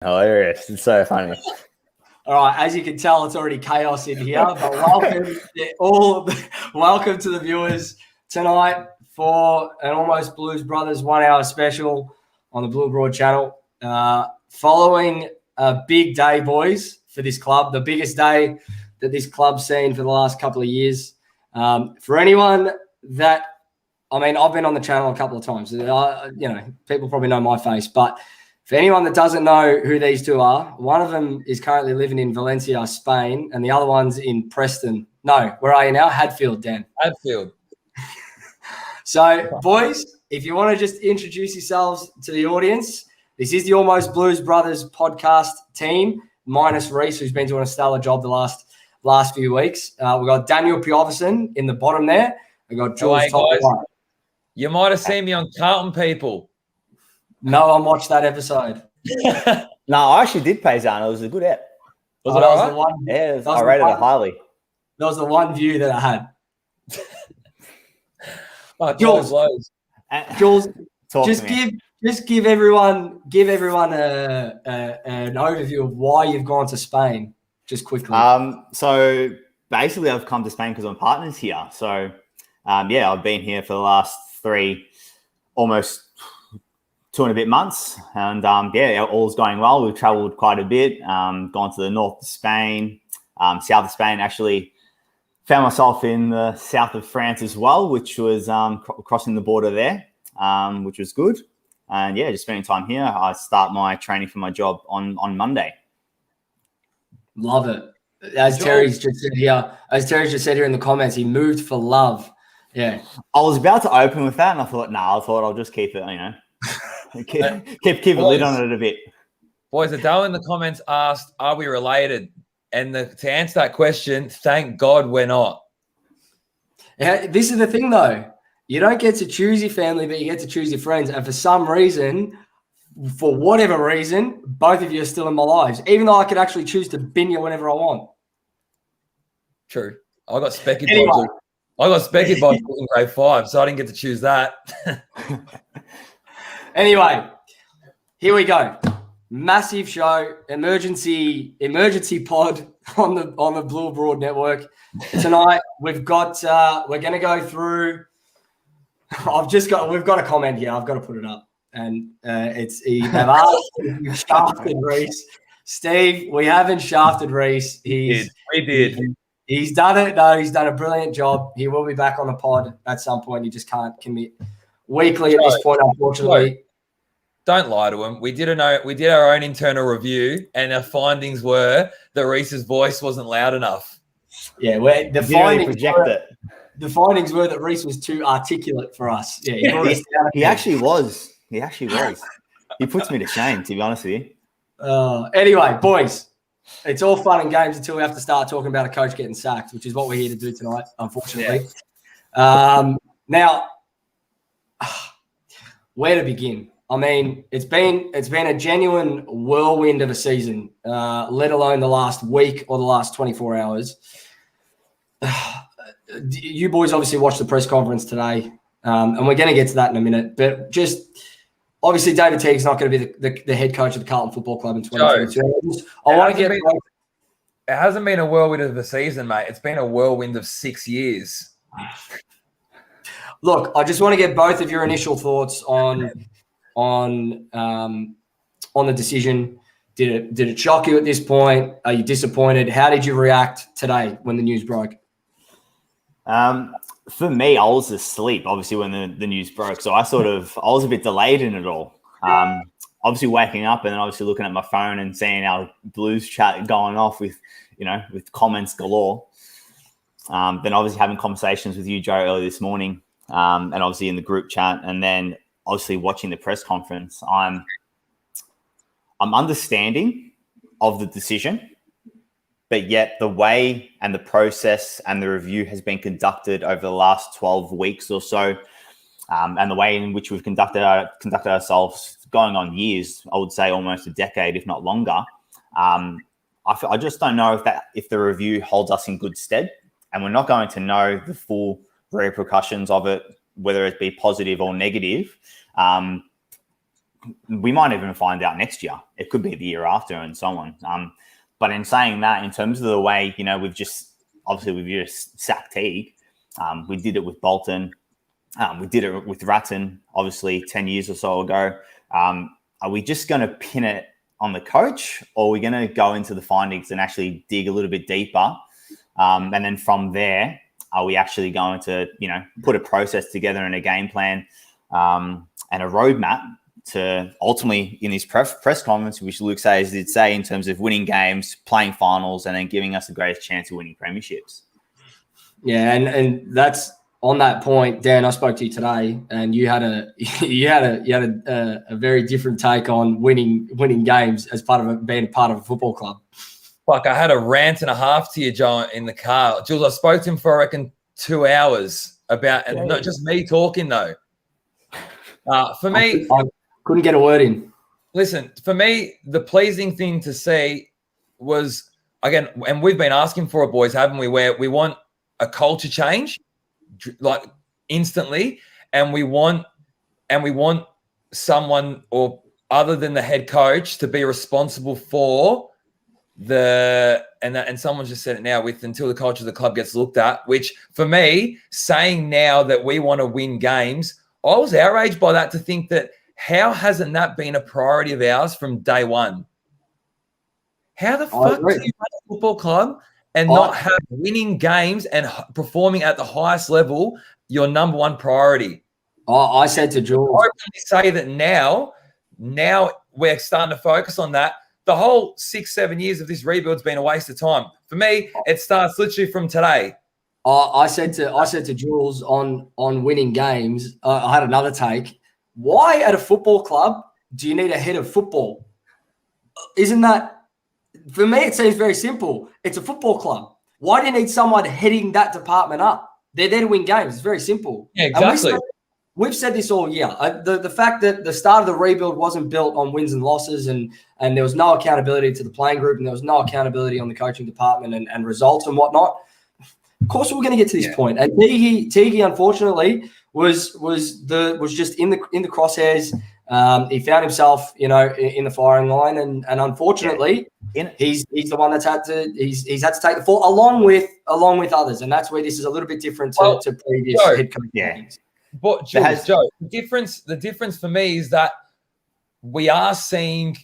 Hilarious. It's so funny. All right, as you can tell, it's already chaos in here, but welcome to the viewers tonight for an Almost Blues Brothers 1 hour special on the Blue Broad channel. Following a big day, boys, for this club, the biggest day that this club's seen for the last couple of years. For anyone that, I've been on the channel a couple of times. People probably know my face, but for anyone that doesn't know who these two are, one of them is currently living in Valencia, Spain, and the other one's in Preston. No, where are you now? Hadfield, Dan. Hadfield. So, boys, if you want to just introduce yourselves to the audience, this is the Almost Blues Brothers podcast team, minus Reese, who's been doing a stellar job the last few weeks. We've got Daniel Pioverson in the bottom there. We've got Jules top right. You might have seen me on Carlton, people. No, I watched that episode. No, I actually did pay Zan. It was a good app. Was it all right? Yeah, I rated it highly. That was the one view that I had. Jules, just give everyone an overview of why you've gone to Spain, just quickly. So basically, I've come to Spain because my partner's here. So I've been here for the last almost 2 and a bit months, and all's going well. We've traveled quite a bit, gone to the north of Spain, south of Spain. Actually, found myself in the south of France as well, which was crossing the border there, which was good. And just spending time here. I start my training for my job on Monday. Love it. As Terry's just said here in the comments, he moved for love. Yeah, I was about to open with that, and I thought, I'll just keep it. keep a lid on it a bit. Boys, Adele in the comments asked, are we related? And to answer that question, thank God we're not. Yeah, this is the thing, though. You don't get to choose your family, but you get to choose your friends. And for whatever reason, both of you are still in my lives, even though I could actually choose to bin you whenever I want. True. I got specky by in grade 5, so I didn't get to choose that. Anyway, here we go. Massive show, emergency pod on the Blue Broad Network. Tonight we've got we're going to go through. We've got a comment here. I've got to put it up, and they've asked if you've shafted Reese. Steve, we haven't shafted Reese. We did. He's done it. No, he's done a brilliant job. He will be back on the pod at some point. He just can't commit weekly at this point, unfortunately. Don't lie to him. We did our own internal review, and our findings were that Reese's voice wasn't loud enough. Yeah, the findings were that Reese was too articulate for us. Yeah, he actually was. He puts me to shame, to be honest with you. Anyway, boys, it's all fun and games until we have to start talking about a coach getting sacked, which is what we're here to do tonight, unfortunately. Yeah. Now, where to begin? It's been a genuine whirlwind of a season, let alone the last week or the last 24 hours. You boys obviously watched the press conference today, and we're going to get to that in a minute. But just obviously, David Teague's not going to be the head coach of the Carlton Football Club in 2022. It hasn't been a whirlwind of a season, mate. It's been a whirlwind of 6 years. Look, I just want to get both of your initial thoughts on the decision. Did it shock you at this point? Are you disappointed? How did you react today when the news broke? For me, I was asleep, obviously, when the news broke. So I was a bit delayed in it all. Obviously waking up and then obviously looking at my phone and seeing our Blues chat going off with comments galore. Then obviously having conversations with you, Joe, earlier this morning, and obviously in the group chat, and then obviously watching the press conference. I'm understanding of the decision, but yet the way and the process and the review has been conducted over the last 12 weeks or so, and the way in which we've conducted ourselves going on years, I would say almost a decade, if not longer. I just don't know if the review holds us in good stead, and we're not going to know the full repercussions of it, whether it be positive or negative, we might even find out next year. It could be the year after and so on. But in saying that, in terms of the way, we've just sacked Teague. We did it with Bolton. We did it with Ratton, obviously 10 years or so ago. Are we just going to pin it on the coach, or are we going to go into the findings and actually dig a little bit deeper? And then from there, are we actually going to, put a process together and a game plan and a roadmap to ultimately, in his press conference, which Luke Sayers did say, in terms of winning games, playing finals, and then giving us the greatest chance of winning premierships? Yeah, and that's on that point, Dan. I spoke to you today, and you had a very different take on winning games as part of being part of a football club. Fuck, I had a rant and a half to you, John, in the car. Jules, I spoke to him for, I reckon, 2 hours about, and not just me talking, though. For me, I couldn't get a word in. Listen, for me, the pleasing thing to see was, again, and we've been asking for it, boys, haven't we, where we want a culture change, like instantly, and we want someone or other than the head coach to be responsible for and someone just said it now, with until the culture of the club gets looked at, which for me, saying now that we want to win games, I was outraged by that, to think that how hasn't that been a priority of ours from day one? How the fuck do you run a football club and not have winning games and performing at the highest level your number one priority? I said to Jules, I really say that now we're starting to focus on that. The whole 6-7 years of this rebuild's been a waste of time. For me, it starts literally from today. I said to Jules on winning games, I had another take. Why at a football club do you need a head of football? Isn't that, for me, it seems very simple. It's a football club. Why do you need someone heading that department up? They're there to win games. It's very simple. Yeah, exactly. We've said this all year. The fact that the start of the rebuild wasn't built on wins and losses, and there was no accountability to the playing group, and there was no accountability on the coaching department and results and whatnot. Of course, we're going to get to this point. And Teague, unfortunately, was just in the crosshairs. He found himself, in the firing line, and unfortunately, he's the one that's had to had to take the fall along with others, and that's where this is a little bit different to previous head coach meetings. But Joe, the difference for me is that we are seeing,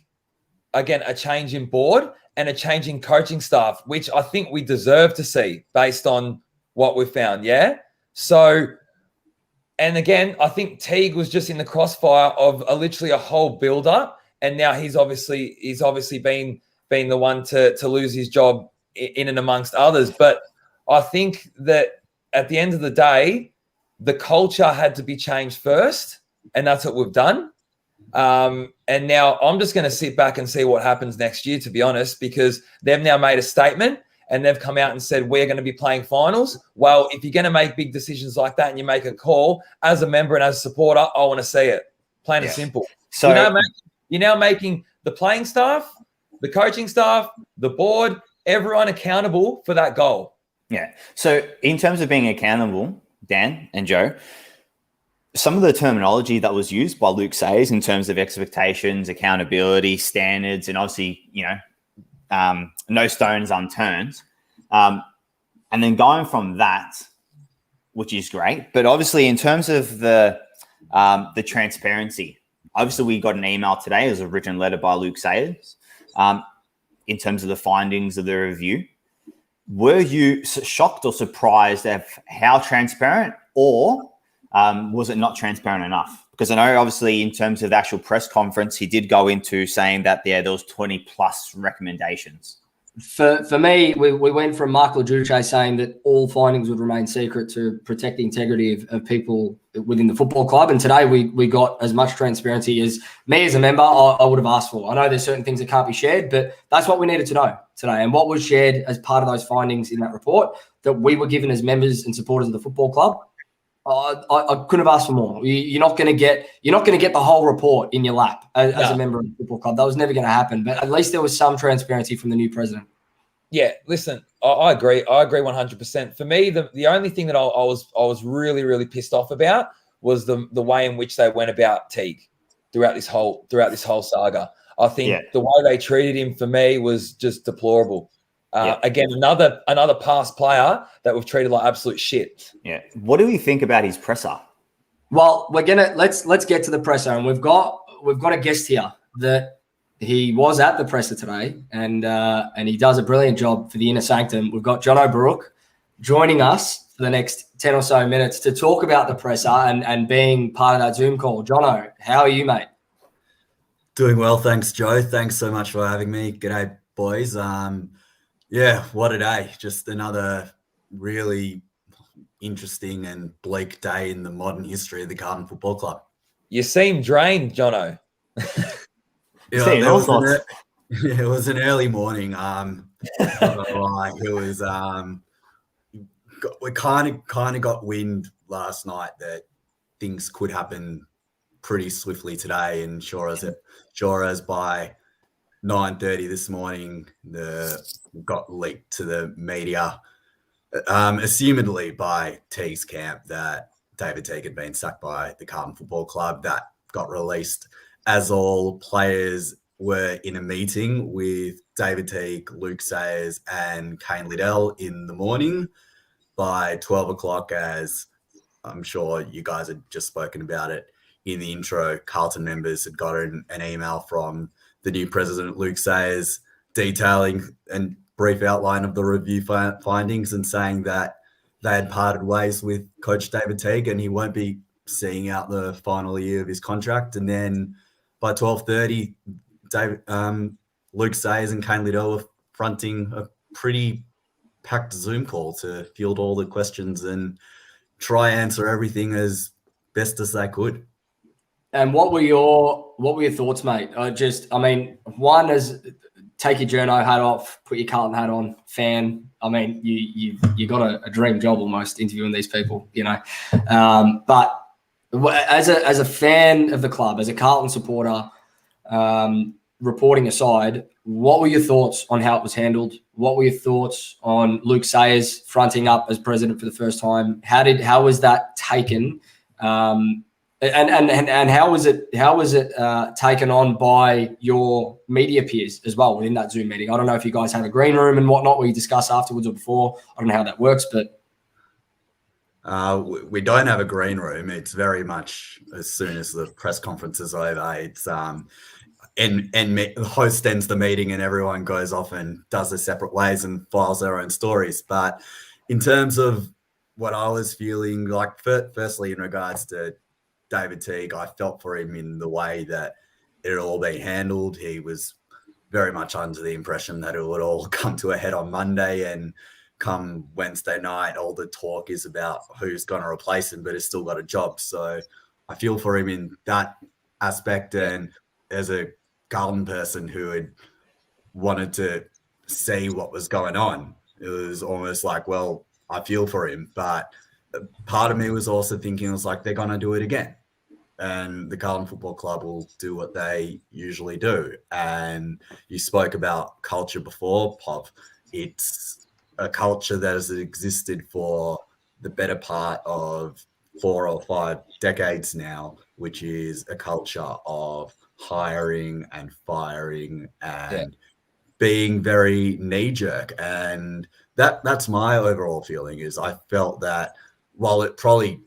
again, a change in board and a change in coaching staff, which I think we deserve to see based on what we've found. Yeah. So, and again, I think Teague was just in the crossfire of literally a whole build up, and now he's obviously been the one to lose his job in and amongst others. But I think that at the end of the day, the culture had to be changed first, and that's what we've done. And now I'm just going to sit back and see what happens next year, to be honest, because they've now made a statement and they've come out and said, we're going to be playing finals. Well, if you're going to make big decisions like that and you make a call as a member and as a supporter, I want to see it. Plain and simple. So you're now making the playing staff, the coaching staff, the board, everyone accountable for that goal. Yeah. So in terms of being accountable, Dan and Joe, some of the terminology that was used by Luke Sayers in terms of expectations, accountability, standards, and obviously, no stones unturned. And then going from that, which is great, but obviously in terms of the transparency, obviously we got an email today as a written letter by Luke Sayers in terms of the findings of the review. Were you shocked or surprised at how transparent, or was it not transparent enough? Because I know, obviously, in terms of the actual press conference, he did go into saying that there was 20 plus recommendations. For me, we went from Mark LaGiudice saying that all findings would remain secret to protect the integrity of people within the football club. And today we got as much transparency as me as a member I would have asked for. I know there's certain things that can't be shared, but that's what we needed to know today. And what was shared as part of those findings in that report that we were given as members and supporters of the football club, I couldn't have asked for more. You're not going to get the whole report in your lap as a member of the football club. That was never going to happen. But at least there was some transparency from the new president. Yeah, listen, I agree. I agree 100%. For me, the only thing that I was really, really pissed off about was the way in which they went about Teague. throughout this whole saga. I think the way they treated him for me was just deplorable. Again, another past player that we've treated like absolute shit. Yeah. What do we think about his presser? Well, let's get to the presser, and we've got a guest here that he was at the presser today, and he does a brilliant job for the Inner Sanctum. We've got Jono Baruch joining us for the next 10 or so minutes to talk about the presser and being part of that Zoom call. Jono, how are you, mate? Doing well, thanks, Joe. Thanks so much for having me. G'day, boys. Yeah, what a day. Just another really interesting and bleak day in the modern history of the Carlton Football Club. You seem drained, Jono. It was an early morning. It was we kind of got wind last night that things could happen pretty swiftly today, and sure as by 9:30 this morning, got leaked to the media, assumedly by Teague's camp, that David Teague had been sacked by the Carlton Football Club. That got released as all players were in a meeting with David Teague, Luke Sayers, and Kane Liddell in the morning. By 12 o'clock, as I'm sure you guys had just spoken about it in the intro, Carlton members had gotten an email from the new president, Luke Sayers, detailing a brief outline of the review findings and saying that they had parted ways with Coach David Teague and he won't be seeing out the final year of his contract. And then by 12:30, Luke Sayers and Kane Liddell were fronting a pretty packed Zoom call to field all the questions and try answer everything as best as they could. And what were your thoughts, mate? One is take your journo hat off, put your Carlton hat on, fan. I mean, you got a dream job almost interviewing these people, you know. But as a fan of the club, as a Carlton supporter, reporting aside, what were your thoughts on how it was handled? What were your thoughts on Luke Sayers fronting up as president for the first time? How was that taken? And how was it taken on by your media peers as well within that Zoom meeting? I don't know if you guys have a green room and whatnot where you discuss afterwards or before. I don't know how that works, but we don't have a green room. It's very much as soon as the press conference is over, it's the host ends the meeting and everyone goes off and does their separate ways and files their own stories. But in terms of what I was feeling, like firstly in regards to David Teague, I felt for him in the way that it had all been handled. He was very much under the impression that it would all come to a head on Monday, and come Wednesday night, all the talk is about who's going to replace him, but has still got a job. So I feel for him in that aspect. And as a Carlton person who had wanted to see what was going on, it was almost like, well, I feel for him. But part of me was also thinking, it was like, they're going to do it again. And the Carlton Football Club will do what they usually do. And you spoke about culture before, Pop. It's a culture that has existed for the better part of 4 or 5 decades now, which is a culture of hiring and firing and being very knee-jerk. And that's my overall feeling, is I felt that while it probably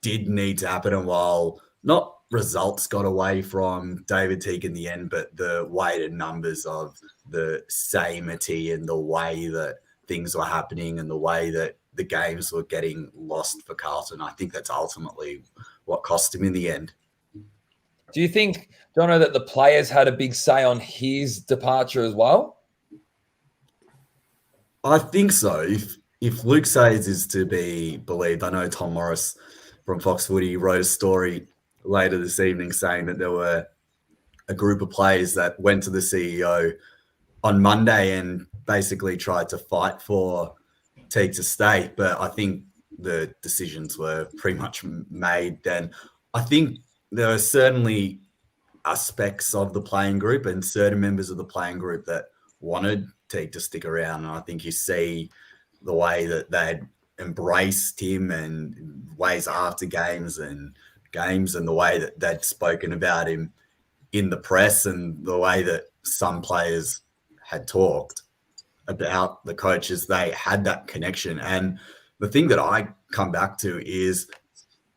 did need to happen, and while not results got away from David Teague in the end, but the weighted numbers of the samety and the way that things were happening and the way that the games were getting lost for Carlton, I think that's ultimately what cost him in the end. Do you think, Jono, that the players had a big say on his departure as well? I think so. If Luke Sayers is to be believed, I know Tom Morris from Fox Footy wrote a story later this evening saying that there were a group of players that went to the CEO on Monday and basically tried to fight for Teague to stay. But I think the decisions were pretty much made then. I think there are certainly aspects of the playing group and certain members of the playing group that wanted Teague to stick around. And I think you see the way that they'd embraced him and ways after games and games, and the way that they'd spoken about him in the press, and the way that some players had talked about the coaches, they had that connection. And the thing that I come back to is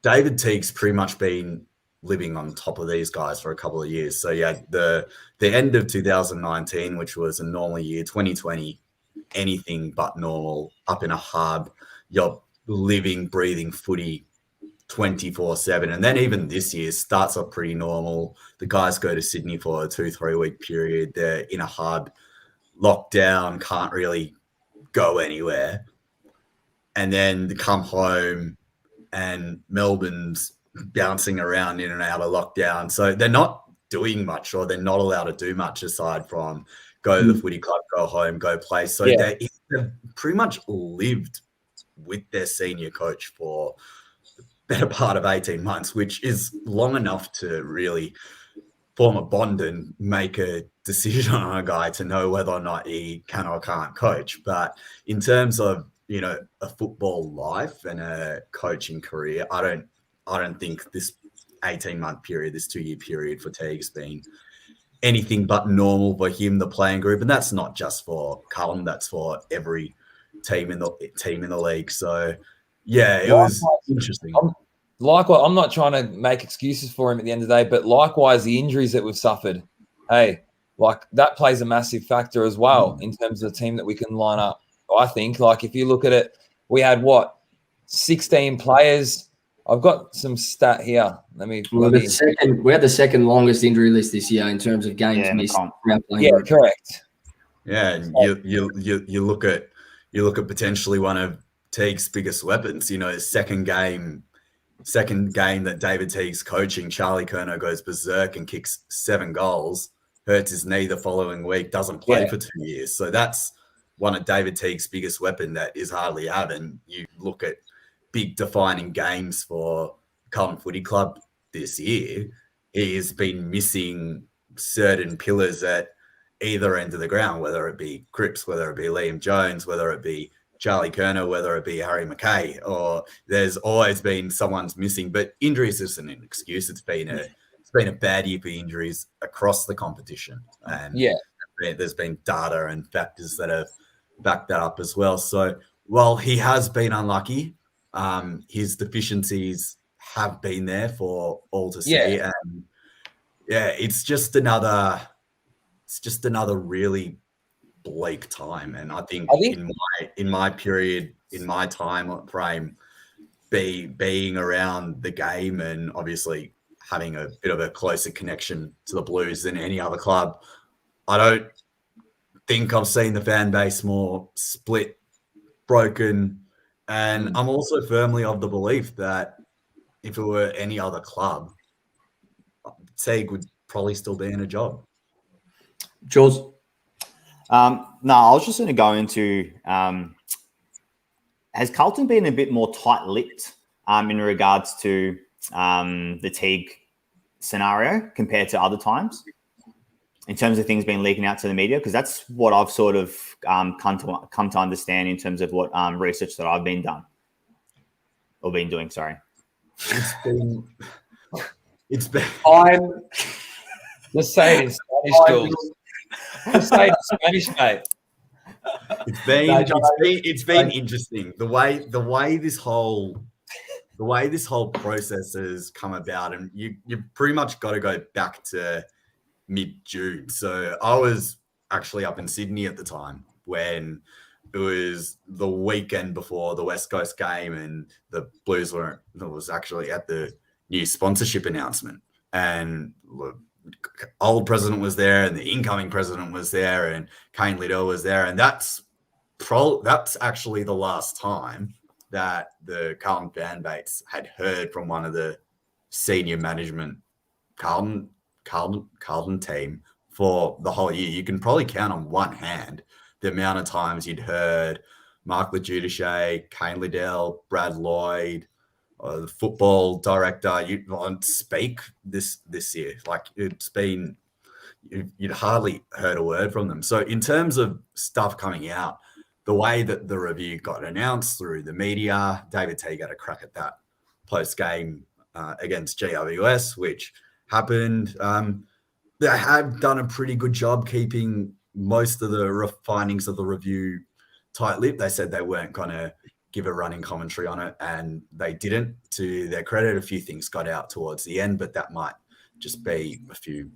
David Teague's pretty much been living on top of these guys for a couple of years. So yeah, the end of 2019, which was a normal year, 2020, anything but normal, up in a hub, you're living, breathing footy 24/7. And then even this year starts off pretty normal. The guys go to Sydney for a 2-3 week period. They're in a hub, locked down, can't really go anywhere. And then they come home and Melbourne's bouncing around in and out of lockdown. So they're not doing much, or they're not allowed to do much aside from go to the footy club, go home, go play. So they've pretty much lived with their senior coach for the better part of 18 months, which is long enough to really form a bond and make a decision on a guy to know whether or not he can or can't coach. But in terms of, you know, a football life and a coaching career, I don't think this 18-month period, this 2-year period for Teague's been anything but normal for him, the playing group. And that's not just for Carlton, that's for every team in the league. So yeah, it was interesting. Likewise, I'm not trying to make excuses for him at the end of the day, but likewise, the injuries that we've suffered, hey, like that plays a massive factor as well in terms of the team that we can line up. I think, like, if you look at it, we had 16 players. I've got some stat here. We had the second longest injury list this year in terms of games missed. Correct. Yeah, and you look at potentially one of Teague's biggest weapons. You know, second game that David Teague's coaching, Charlie Curnow goes berserk and kicks 7 goals, hurts his knee the following week, doesn't play for 2 years. So that's one of David Teague's biggest weapon that is hardly out. And you look at big defining games for Carlton Footy Club this year, he has been missing certain pillars at either end of the ground, whether it be Cripps, whether it be Liam Jones, whether it be Charlie Curnow, whether it be Harry McKay, or there's always been someone's missing. But injuries isn't an excuse. It's been a bad year for injuries across the competition. And there's been data and factors that have backed that up as well. So while he has been unlucky, his deficiencies have been there for all to see. And it's just another really bleak time. And I think in my period, in my time frame, being around the game and obviously having a bit of a closer connection to the Blues than any other club, I don't think I've seen the fan base more split, broken. And I'm also firmly of the belief that if it were any other club, Teague would probably still be in a job. Jules? No, I was just going to go into has Carlton been a bit more tight-lipped in regards to the Teague scenario compared to other times in terms of things being leaking out to the media? Because that's what I've sort of come to understand in terms of what research that I've been doing. Sorry. It's been. Let's say it in Spanish, Jules. Let's say it in Spanish, mate. It's been interesting the way this whole process has come about, and you pretty much got to go back to mid-June. So I was actually up in Sydney at the time when it was the weekend before the West Coast game, and the Blues was actually at the new sponsorship announcement, and the old president was there and the incoming president was there and Kane Liddell was there, and that's actually the last time that the Carlton fan base had heard from one of the senior management Carlton team for the whole year. You can probably count on one hand the amount of times you'd heard Mark LaJudice, Kane Liddell, Brad Lloyd, the football director, you speak this year. Like, it's been, you'd hardly heard a word from them. So in terms of stuff coming out, the way that the review got announced through the media, David Teague had a crack at that post-game against GWS, which happened. They have done a pretty good job keeping most of the findings of the review tight-lipped. They said they weren't going to give a running commentary on it, and they didn't. To their credit, a few things got out towards the end, but that might just be a few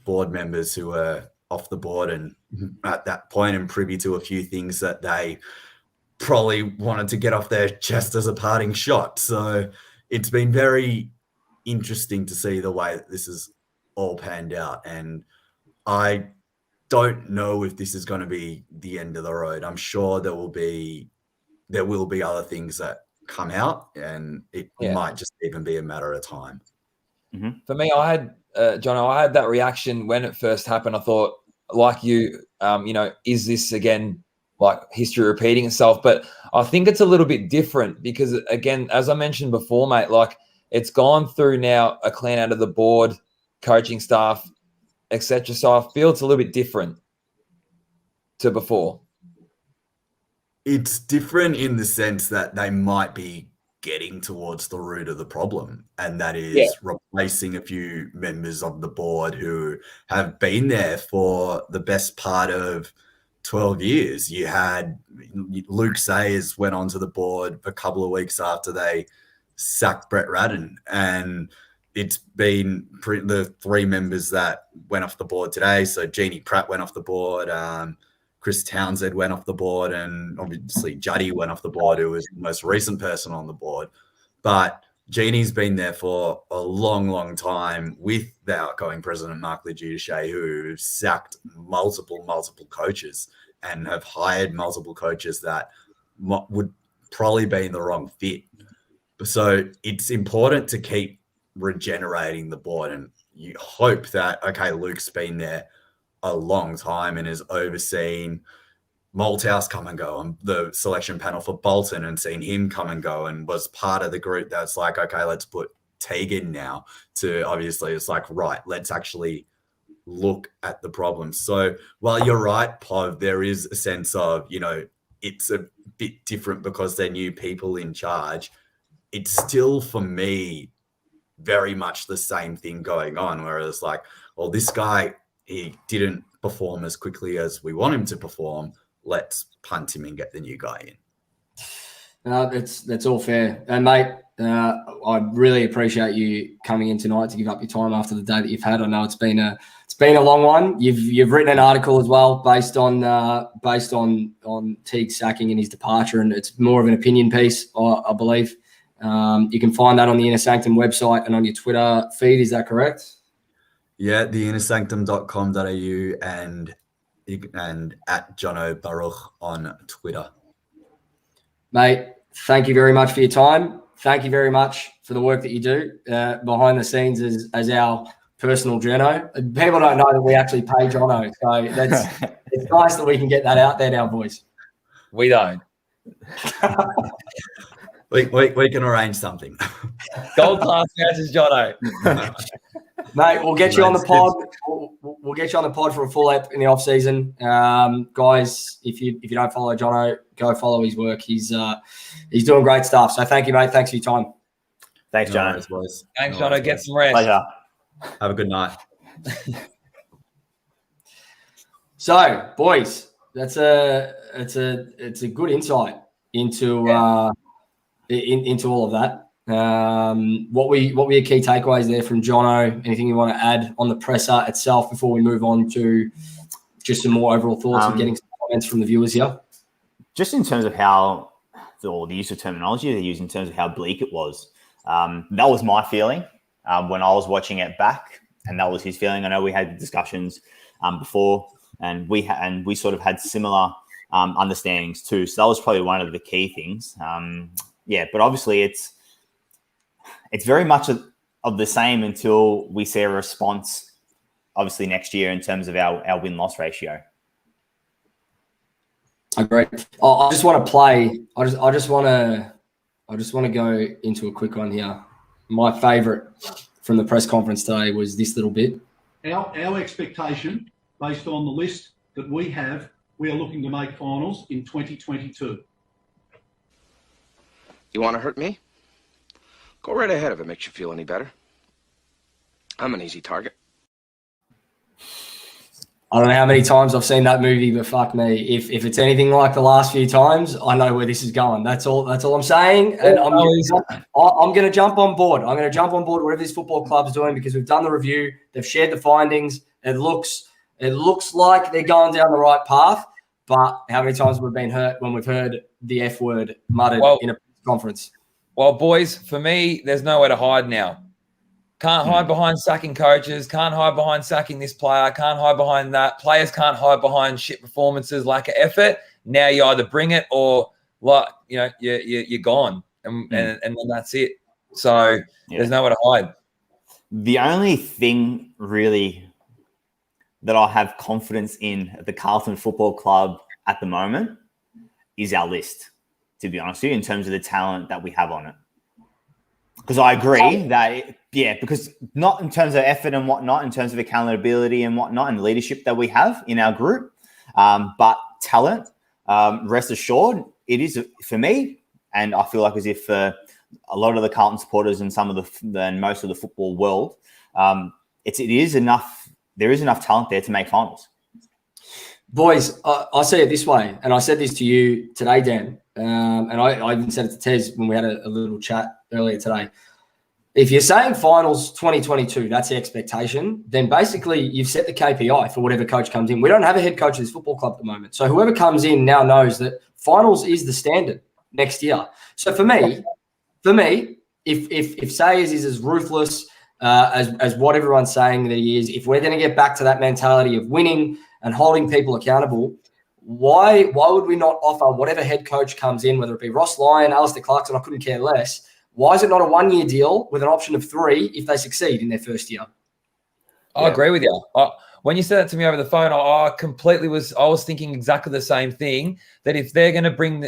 board members who were off the board and at that point and privy to a few things that they probably wanted to get off their chest as a parting shot. So it's been very interesting to see the way that this is all panned out. And I don't know if this is going to be the end of the road. I'm sure there will be other things that come out, and it might just even be a matter of time. Mm-hmm. For me, I had Jono, I had that reaction when it first happened. I thought, like you, is this again like history repeating itself? But I think it's a little bit different because, again, as I mentioned before, mate, like it's gone through now a clean out of the board, coaching staff, etc. So I feel it's a little bit different to before. It's different in the sense that they might be getting towards the root of the problem, and that is replacing a few members of the board who have been there for the best part of 12 years. You had Luke Sayers went onto the board a couple of weeks after they sacked Brett Radden, and it's been the three members that went off the board today. So Jeannie Pratt went off the board, Chris Townsend went off the board, and obviously Juddy went off the board, who was the most recent person on the board. But Jeannie's been there for a long, long time with the outgoing president, Mark Legiudice, who sacked multiple coaches and have hired multiple coaches that would probably be in the wrong fit. So it's important to keep regenerating the board, and you hope that, okay, Luke's been there a long time and has overseen Malthouse come and go on the selection panel for Bolton and seen him come and go, and was part of the group that's like, okay, let's put Teague in now. To obviously it's like, right, let's actually look at the problems. So while you're right, Pov, there is a sense of, it's a bit different because they're new people in charge. It's still, for me, very much the same thing going on, where it's like, well, this guy, he didn't perform as quickly as we want him to perform. Let's punt him and get the new guy in. That's all fair. And mate, I really appreciate you coming in tonight to give up your time after the day that you've had. I know it's been a long one. You've written an article as well based on Teague sacking and his departure, and it's more of an opinion piece, I believe. You can find that on the Inner Sanctum website and on your Twitter feed. Is that correct? Yeah, theinnersanctum.com.au and at Jono Baruch on Twitter. Mate, thank you very much for your time. Thank you very much for the work that you do behind the scenes as our personal journo. People don't know that we actually pay Jono, so it's nice that we can get that out there now, boys. We don't. We can arrange something. Gold class matches, Jono. Mate, we'll get you on the pod. We'll get you on the pod for a full ep in the off season, guys. If you don't follow Jono, go follow his work. He's doing great stuff. So thank you, mate. Thanks for your time. Thanks, Jono. Thanks, Jono. Get some rest. Pleasure. Have a good night. So, boys, it's a good insight into all of that. What were your key takeaways there from Jono? Anything you want to add on the presser itself before we move on to just some more overall thoughts and getting some comments from the viewers here? Just in terms of how the use of terminology they use in terms of how bleak it was. That was my feeling when I was watching it back, and that was his feeling. I know we had discussions before, and we sort of had similar understandings too. So that was probably one of the key things. But obviously it's very much of the same until we see a response, obviously next year, in terms of our win-loss ratio. I agree. I just want to play. I just want to go into a quick one here. My favourite from the press conference today was this little bit. Our expectation, based on the list that we have, we are looking to make finals in 2022. You want to hurt me? Go right ahead if it makes you feel any better. I'm an easy target. I don't know how many times I've seen that movie, but fuck me, if it's anything like the last few times, I know where this is going. That's all I'm saying. And I'm going to jump on board. I'm going to jump on board whatever this football club's doing, because we've done the review. They've shared the findings. It looks like they're going down the right path. But how many times have we been hurt when we've heard the F word muttered in a conference? Well, boys, for me, there's nowhere to hide now. Can't hide behind sacking coaches. Can't hide behind sacking this player. Can't hide behind that. Players can't hide behind shit performances, lack of effort. Now you either bring it or, like, you're gone, and then that's it. So there's nowhere to hide. The only thing really that I have confidence in at the Carlton Football Club at the moment is our list, to be honest with you, in terms of the talent that we have on it. Because I agree that, because not in terms of effort and whatnot, in terms of accountability and whatnot, and the leadership that we have in our group, but talent, rest assured, it is for me, and I feel like as if a lot of the Carlton supporters and some of and most of the football world, it is enough. There is enough talent there to make finals. Boys, I see it this way, and I said this to you today, Dan, and I even said it to Tez when we had a little chat earlier today. If you're saying finals 2022, that's the expectation, then basically you've set the KPI for whatever coach comes in. We don't have a head coach of this football club at the moment. So whoever comes in now knows that finals is the standard next year. So for me, if Sayers is as ruthless as what everyone's saying that he is, if we're going to get back to that mentality of winning and holding people accountable, why would we not offer whatever head coach comes in, whether it be Ross Lyon, Alistair Clarkson, I couldn't care less. Why is it not a 1-year deal with an option of 3 if they succeed in their first year? I agree with you. When you said that to me over the phone, I was thinking exactly the same thing, that if they're going to bring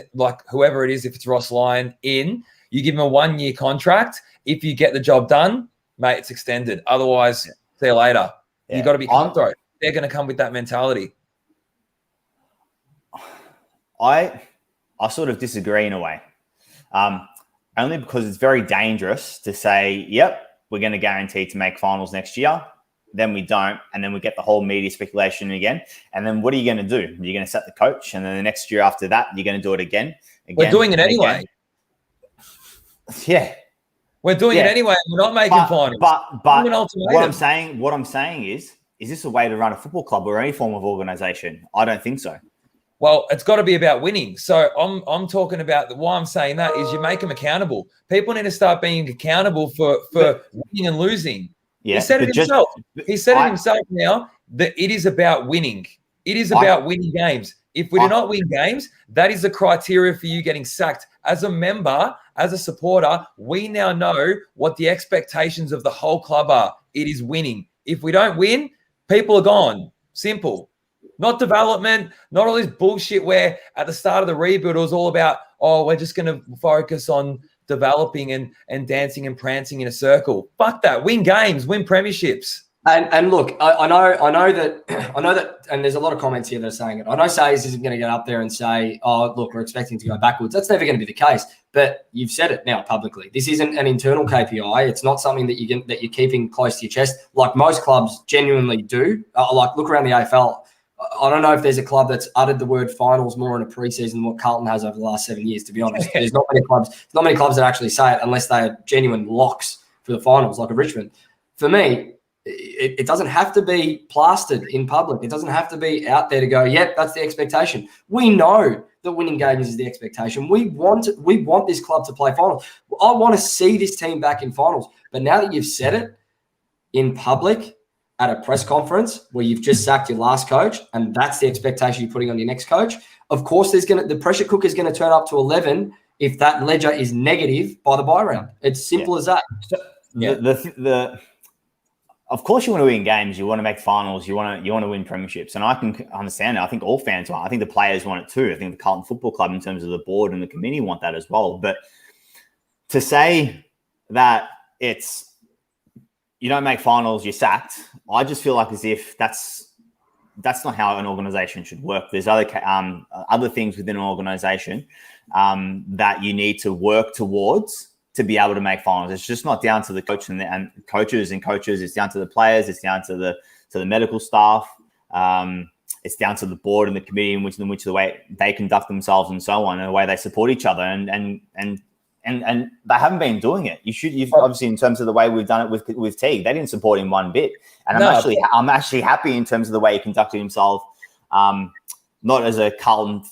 whoever it is, if it's Ross Lyon in, you give him a 1-year contract. If you get the job done, mate, it's extended. Otherwise, see you later. Yeah. You got to be cutthroat. They're going to come with that mentality. I sort of disagree in a way. Only because it's very dangerous to say, yep, we're going to guarantee to make finals next year. Then we don't. And then we get the whole media speculation again. And then what are you going to do? You're going to set the coach. And then the next year after that, you're going to do it again. We're doing it anyway. Yeah. We're doing it anyway. We're not making finals. But what I'm saying is this a way to run a football club or any form of organization? I don't think so. Well, it's got to be about winning. So I'm talking about why I'm saying that is you make them accountable. People need to start being accountable for winning and losing. Yeah, he said it himself. He said it himself now that it is about winning. It is about winning games. If we do not win games, that is the criteria for you getting sacked. As a member, as a supporter, we now know what the expectations of the whole club are. It is winning. If we don't win, people are gone. Simple. Not development, not all this bullshit where at the start of the rebuild, it was all about, we're just going to focus on developing and dancing and prancing in a circle. Fuck that. Win games, win premierships. And look, I know that, and there's a lot of comments here that are saying it. I know Sayers isn't going to get up there and say, look, we're expecting to go backwards. That's never going to be the case. But you've said it now publicly. This isn't an internal KPI. It's not something that you're keeping close to your chest, like most clubs genuinely do. Look around the AFL. I don't know if there's a club that's uttered the word finals more in a preseason than what Carlton has over the last 7 years, to be honest. There's not many clubs that actually say it unless they are genuine locks for the finals, like a Richmond. For me, it doesn't have to be plastered in public. It doesn't have to be out there to go, yep, that's the expectation. We know that winning games is the expectation. We want this club to play finals. I want to see this team back in finals. But now that you've said it in public, at a press conference where you've just sacked your last coach and that's the expectation you're putting on your next coach, of course the pressure cooker is going to turn up to 11 if that ledger is negative by the bye round. It's simple as that. Of course you want to win games, you want to make finals, you want to win premierships, and I can understand it. I think all fans want it. I think the players want it too. I think the Carlton Football Club, in terms of the board and the committee, want that as well. But to say that you don't make finals, you're sacked, I just feel like as if that's not how an organization should work. There's other things within an organization that you need to work towards to be able to make finals. It's just not down to the coach and coaches. It's down to the players. It's down to the medical staff. It's down to the board and the committee in which the way they conduct themselves and so on, and the way they support each other. And they haven't been doing it. You've obviously, in terms of the way we've done it with Teague, they didn't support him one bit. And I'm actually happy in terms of the way he conducted himself, not as a Carlton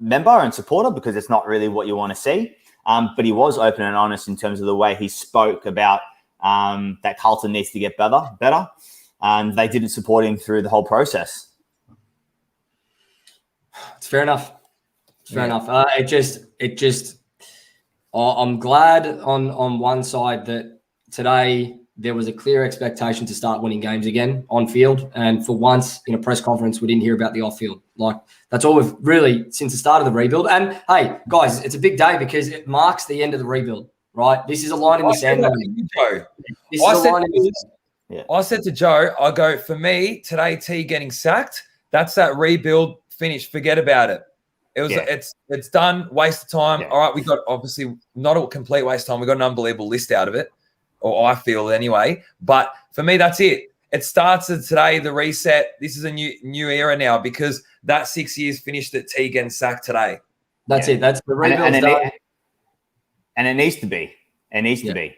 member and supporter, because it's not really what you want to see. But he was open and honest in terms of the way he spoke about that Carlton needs to get better. And they didn't support him through the whole process. It's fair enough. I'm glad on one side that today there was a clear expectation to start winning games again on field. And for once in a press conference, we didn't hear about the off field. Like, that's all we've really, since the start of the rebuild. And hey, guys, it's a big day because it marks the end of the rebuild, right? This is a line in the sand. I said to Joe, I go, for me, today, T getting sacked, that's that rebuild finish. Forget about it. It's done. Waste of time. Yeah. All right, we got obviously not a complete waste of time. We got an unbelievable list out of it, or I feel anyway. But for me, that's it. It starts today, the reset. This is a new era now because that 6 years finished at T getting sacked today. That's it. That's the rebuild. And it needs to be. It needs to be.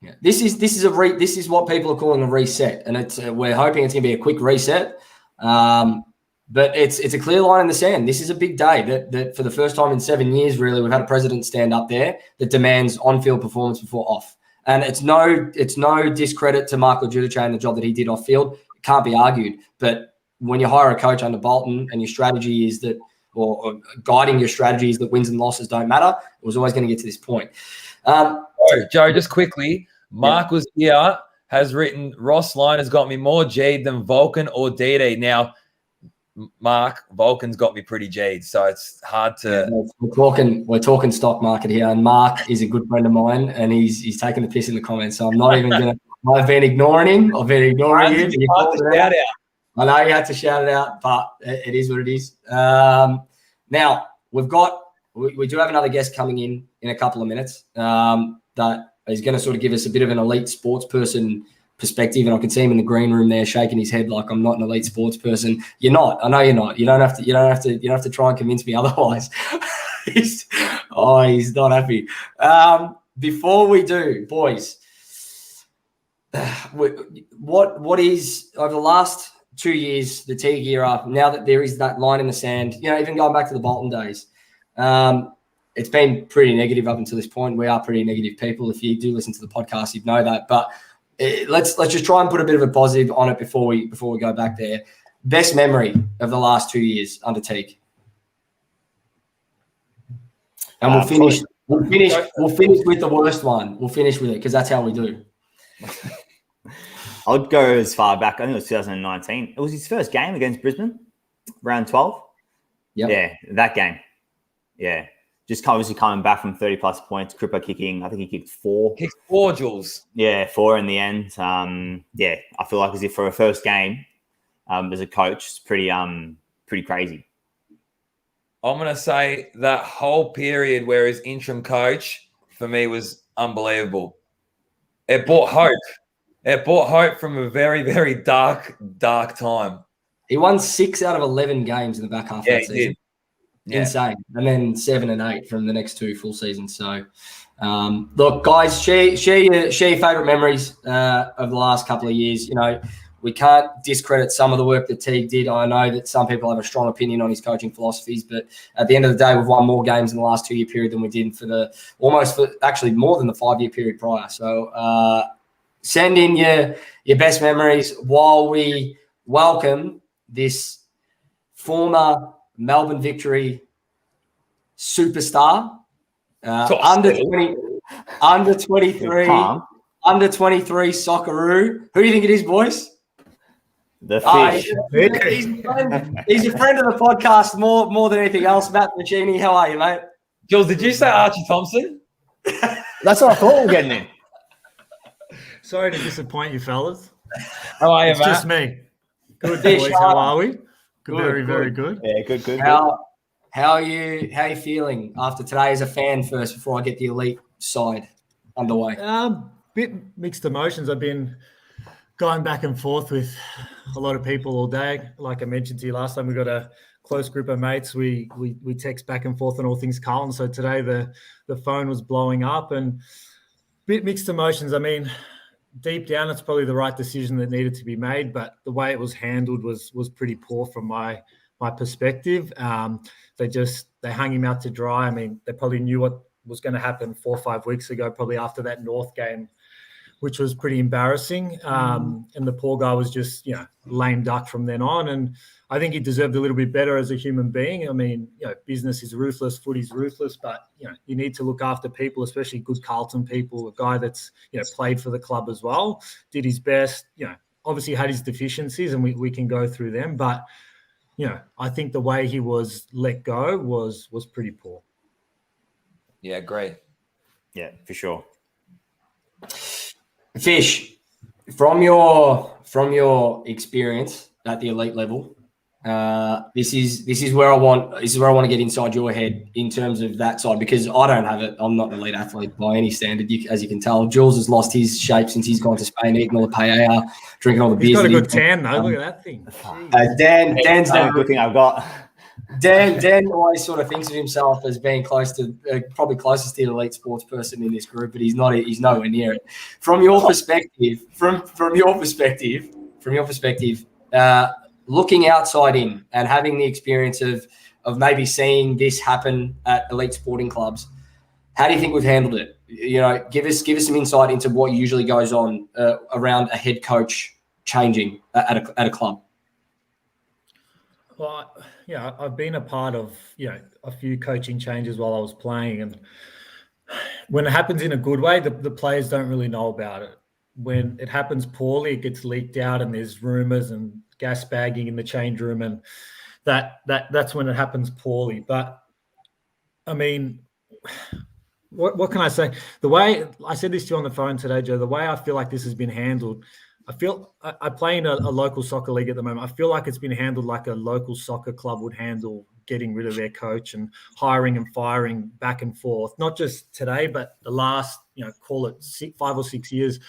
Yeah. This is what people are calling a reset, and we're hoping it's going to be a quick reset. But it's a clear line in the sand. This is a big day that for the first time in 7 years, really, we've had a president stand up there that demands on-field performance before off. And it's no discredit to Marco Giudice and the job that he did off-field. It can't be argued. But when you hire a coach under Bolton and your strategy is that, or guiding your strategy is that wins and losses don't matter, it was always going to get to this point. Joe, just quickly, Mark was here, has written, Ross Lyon has got me more G'd than Vulcan or DD. Now, Mark, Vulcan's got me pretty G'd, so it's hard to. We're talking stock market here, and Mark is a good friend of mine, and he's taking the piss in the comments. So I'm not even gonna. I've been ignoring him. I've been ignoring you. I know you had to shout it out, but it is what it is. Now we do have another guest coming in a couple of minutes that is going to sort of give us a bit of an elite sports person perspective, and I can see him in the green room there shaking his head like I'm not an elite sports person. You're not. I know you're not. You don't have to try and convince me otherwise. He's not happy. Before we do, boys, what is over the last 2 years the Teague era? Now that there is that line in the sand, even going back to the Bolton days, it's been pretty negative up until this point. We are pretty negative people. If you do listen to the podcast, you'd know that, but. Let's just try and put a bit of a positive on it before we go back there. Best memory of the last 2 years under Teague, and we'll finish with the worst one. We'll finish with it because that's how we do. I'd go as far back. I think it was 2019. It was his first game against Brisbane, round 12. Yeah, that game. Yeah. Just obviously coming back from 30-plus points, Cripper kicking. I think he kicked 4. Kicked 4, Jules. Yeah, 4 in the end. I feel like as if for a first game as a coach, it's pretty crazy. I'm going to say that whole period where his interim coach, for me, was unbelievable. It brought hope. It brought hope from a very, very dark time. He won 6 out of 11 games in the back half of that season. Did. Yeah. Insane. And then 7 and 8 from the next 2 full seasons. So, look, guys, share your favourite memories of the last couple of years. We can't discredit some of the work that Teague did. I know that some people have a strong opinion on his coaching philosophies, but at the end of the day, we've won more games in the last 2 year period than we did for actually more than the 5 year period prior. So, send in your best memories while we welcome this former Melbourne Victory superstar, under 23 Socceroo. Who do you think it is, boys? The fish. He's a friend of the podcast more than anything else. Matt Mancini, how are you, mate? Jules, did you say Archie Thompson? That's what I thought we were getting in. Sorry to disappoint you, fellas. How are you, It's Matt? just me. Good, boys. How are we? Very good. Yeah, good. How are you feeling after today as a fan first before I get the elite side underway? Bit mixed emotions. I've been going back and forth with a lot of people all day. Like I mentioned to you last time, we got a close group of mates. We text back and forth on all things Carlton. So today the phone was blowing up and bit mixed emotions. I mean, deep down, it's probably the right decision that needed to be made, but the way it was handled was pretty poor from my perspective. They hung him out to dry. I mean, they probably knew what was going to happen 4 or 5 weeks ago, probably after that North game, which was pretty embarrassing. And the poor guy was just, lame duck from then on. And I think he deserved a little bit better as a human being. I mean, business is ruthless, footy's ruthless, but, you need to look after people, especially good Carlton people, a guy that's, played for the club as well, did his best, obviously had his deficiencies and we can go through them. But, I think the way he was let go was pretty poor. Yeah, great. Yeah, for sure. Fish, from your experience at the elite level, this is where I want to get inside your head in terms of that side, because I don't have it. I'm not an elite athlete by any standard, as you can tell. Jules has lost his shape since he's gone to Spain, eating all the paella, drinking all the beers. He's got a good tan though. Look at that thing. Dan's a good thing I've got. Dan always sort of thinks of himself as being close to, probably closest to an elite sports person in this group, but he's not. He's nowhere near it. From your perspective, looking outside in and having the experience of maybe seeing this happen at elite sporting clubs, how do you think we've handled it? Give us some insight into what usually goes on around a head coach changing at a club. Well, I've been a part of, a few coaching changes while I was playing. And when it happens in a good way, the players don't really know about it. When it happens poorly, it gets leaked out and there's rumors and gas bagging in the change room. And that's when it happens poorly. But, I mean, what can I say? The way I said this to you on the phone today, Joe, the way I feel like this has been handled, I play in a local soccer league at the moment. I feel like it's been handled like a local soccer club would handle getting rid of their coach and hiring and firing back and forth. Not just today, but the last, call it 5 or 6 years,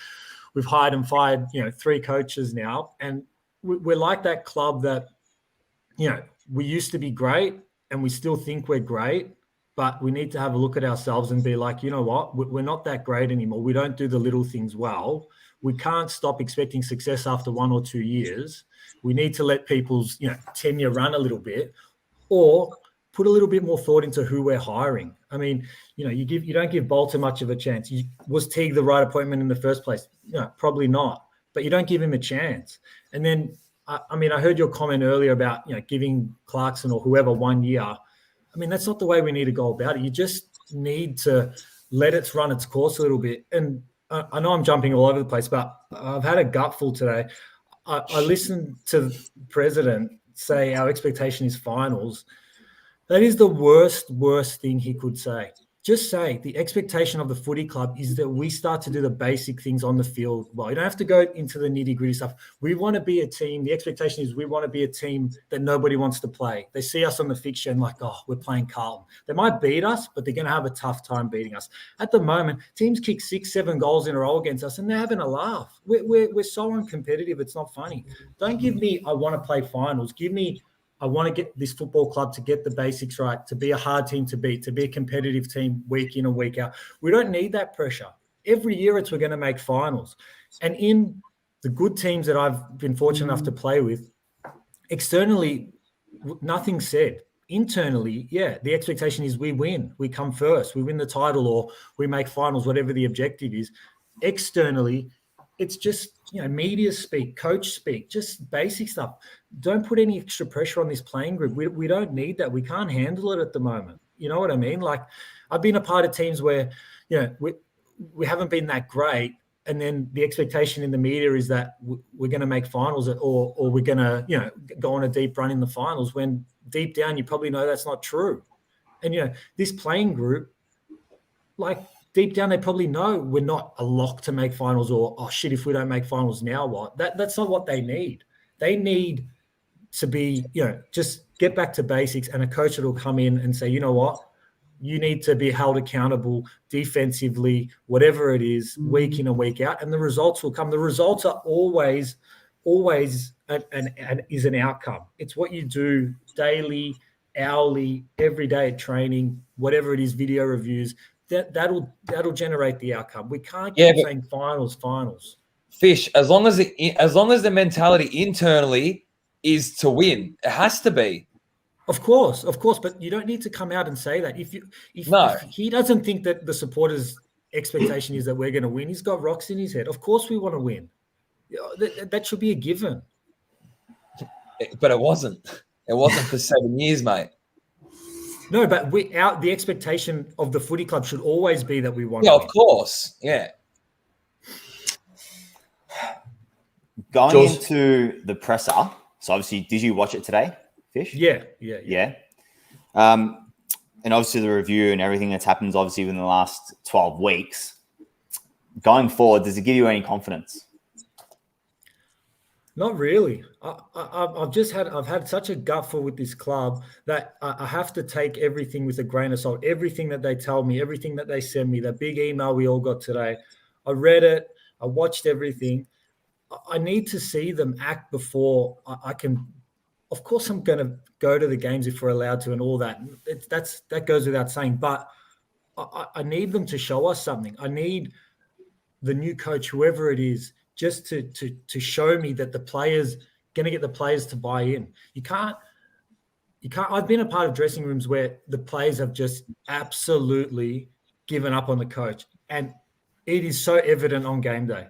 we've hired and fired, 3 coaches now. And we're like that club that, we used to be great and we still think we're great, but we need to have a look at ourselves and be like, you know what, we're not that great anymore. We don't do the little things well. We can't stop expecting success after 1 or 2 years. We need to let people's, tenure run a little bit, or put a little bit more thought into who we're hiring. I mean, you don't give Bolter much of a chance. Was Teague the right appointment in the first place? No, probably not. But you don't give him a chance. And then, I heard your comment earlier about, giving Clarkson or whoever 1 year. I mean, that's not the way we need to go about it. You just need to let it run its course a little bit. And I know I'm jumping all over the place, but I've had a gutful today. I listened to the president say our expectation is finals. That is the worst thing he could say. Just say the expectation of the footy club is that we start to do the basic things on the field well. You don't have to go into the nitty-gritty stuff. We want to be a team. The expectation is we want to be a team that nobody wants to play. They see us on the fixture and like, oh, we're playing Carlton. They might beat us, but they're going to have a tough time beating us. At the moment, teams kick 6-7 goals in a row against us and they're having a laugh. We're so uncompetitive, it's not funny. Don't give me, I want to play finals. Give me, I want to get this football club to get the basics right, to be a hard team to beat, to be a competitive team week in and week out. We don't need that pressure. Every year we're going to make finals. And in the good teams that I've been fortunate enough to play with, externally, nothing said. Internally, the expectation is we win. We come first. We win the title or we make finals, whatever the objective is. Externally, it's just, media speak, coach speak, just basic stuff. Don't put any extra pressure on this playing group. We don't need that. We can't handle it at the moment. You know what I mean? Like, I've been a part of teams where, we haven't been that great. And then the expectation in the media is that we're going to make finals or we're going to, go on a deep run in the finals, when deep down you probably know that's not true. And, this playing group, like, deep down, they probably know we're not a lock to make finals or, oh, shit, if we don't make finals, now what? That's not what they need. They need to be, just get back to basics, and a coach that will come in and say, you know what, You need to be held accountable defensively, whatever it is, week in and week out, and the results will come. The results are always an outcome. It's what you do daily, hourly, every day at training, whatever it is, video reviews. That'll generate the outcome. We can't keep saying finals. Fish, as long as the mentality internally is to win, it has to be. Of course, but you don't need to come out and say that. If he doesn't think that the supporters' expectation is that we're going to win, he's got rocks in his head. Of course, we want to win. That should be a given. But it wasn't. It wasn't for 7 years, mate. No, but the expectation of the footy club should always be that we want. Yeah, to win. of course. Yeah. Going into the presser. So obviously, did you watch it today, Fish? Yeah. And obviously the review and everything that's happened obviously within the last 12 weeks. Going forward, does it give you any confidence? Not really. I've had such a gutful with this club that I have to take everything with a grain of salt. Everything that they tell me, everything that they send me, that big email we all got today. I read it. I watched everything. I need to see them act before I can. Of course, I'm going to go to the games if we're allowed to and all that. That goes without saying. But I need them to show us something. I need the new coach, whoever it is, just to show me that the players going to get the players to buy in. You can't. I've been a part of dressing rooms where the players have just absolutely given up on the coach, and it is so evident on game day.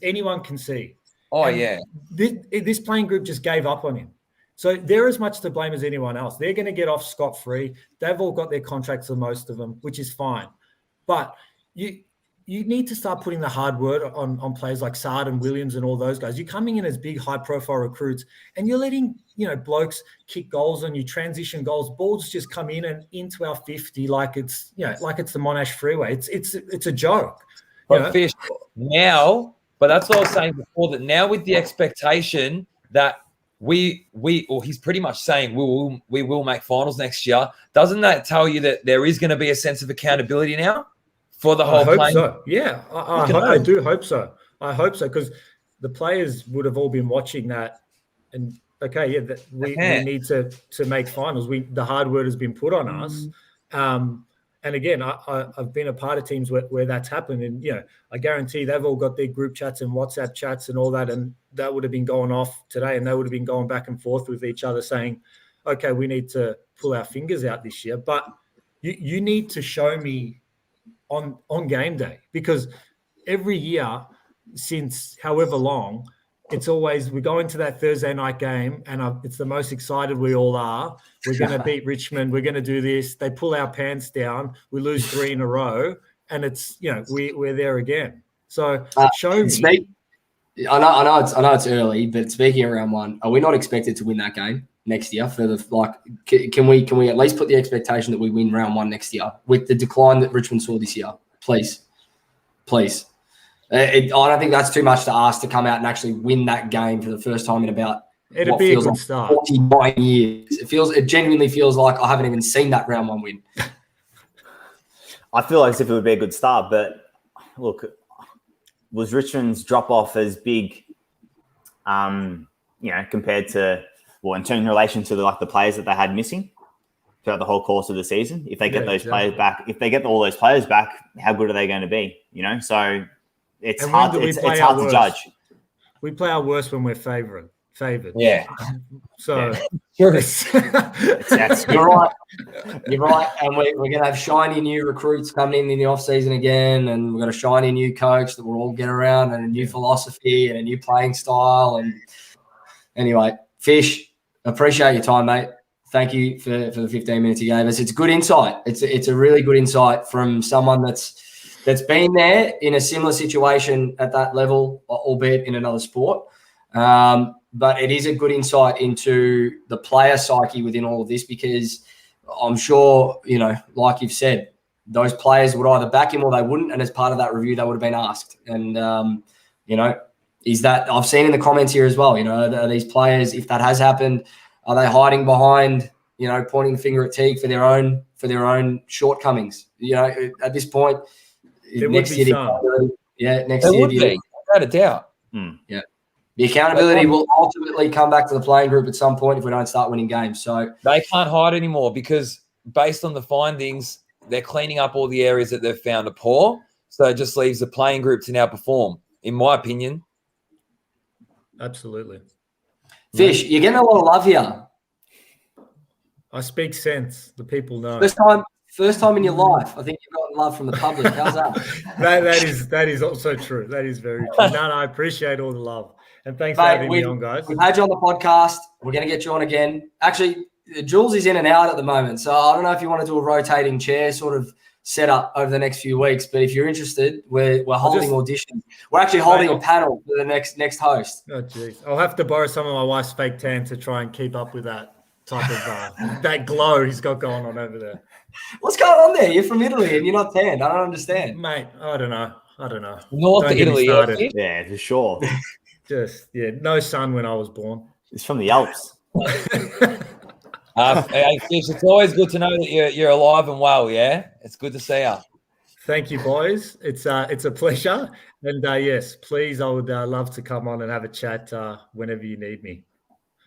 Anyone can see. Oh, and yeah. This playing group just gave up on him. So they're as much to blame as anyone else. They're going to get off scot-free. They've all got their contracts, for most of them, which is fine. But you need to start putting the hard word on players like Sard and Williams and all those guys. You're coming in as big, high-profile recruits, and you're letting blokes kick goals on you, transition goals. Balls just come in and into our 50 like it's the Monash Freeway. It's a joke. But Fish, now, but that's what I was saying before, that now with the expectation that he's pretty much saying we will make finals next year. Doesn't that tell you that there is going to be a sense of accountability now for the whole I hope so. Yeah, I do hope so. I hope so, because the players would have all been watching that. And okay, we need to make finals. The hard word has been put on us. And again, I've been a part of teams where that's happened, and I guarantee they've all got their group chats and WhatsApp chats and all that, and that would have been going off today, and they would have been going back and forth with each other saying, okay, we need to pull our fingers out this year. But you need to show me on game day, because every year since however long, it's always we go into that Thursday night game and it's the most excited we all are. We're going to beat Richmond. We're going to do this. They pull our pants down. We lose 3 in a row, and it's we're there again. So show me. I know it's early, but speaking of round one, are we not expected to win that game next year? Can we at least put the expectation that we win round one next year with the decline that Richmond saw this year? Please. I don't think that's too much to ask to come out and actually win that game for the first time in about It'd be a good start. 49 years. It genuinely feels like I haven't even seen that round one win. I feel as if it would be a good start, but look, was Richmond's drop off as big, compared to, in relation to the players that they had missing throughout the whole course of the season? If they get those players back, if they get all those players back, how good are they going to be? So it's hard to judge. We play our worst when we're favored. Yeah. So you're right. You're right. And we're going to have shiny new recruits coming in the off season again, and we've got a shiny new coach that we'll all get around, and a new philosophy and a new playing style. And anyway, Fish, appreciate your time, mate. Thank you for the 15 minutes you gave us. It's good insight. It's a really good insight from someone that's been there in a similar situation at that level, albeit in another sport. But it is a good insight into the player psyche within all of this, because I'm sure, like you've said, those players would either back him or they wouldn't. And as part of that review, they would have been asked. And, is that I've seen in the comments here as well, are these players, if that has happened, are they hiding behind pointing the finger at Teague for their own shortcomings. At this point, There would be some. next There year, would be, without a doubt. Yeah. The accountability will ultimately come back to the playing group at some point if we don't start winning games. So They can't hide anymore because based on the findings, they're cleaning up all the areas that they've found are poor. So it just leaves the playing group to now perform, in my opinion. Absolutely. Fish, you're getting a lot of love here. I speak sense. The people know. First time in your life, I think you've gotten love from the public. How's that? that is also true. That is very true. No, I appreciate all the love. And thanks for having me on, guys. We've had you on the podcast. We're going to get you on again. Actually, Jules is in and out at the moment. So I don't know if you want to do a rotating chair sort of setup over the next few weeks. But if you're interested, we're holding auditions. We're actually holding a panel for the next host. Oh, geez. I'll have to borrow some of my wife's fake tan to try and keep up with that type of that glow he's got going on over there. What's going on there? You're from Italy and you're not tanned. I don't understand. Mate, I don't know. North Don't get me Italy. started. Yeah, for sure. Just, no sun when I was born. It's from the Alps. Hey, Fish, it's always good to know that you're alive and well, yeah? It's good to see you. Thank you, boys. It's a pleasure. And yes, please, I would love to come on and have a chat whenever you need me.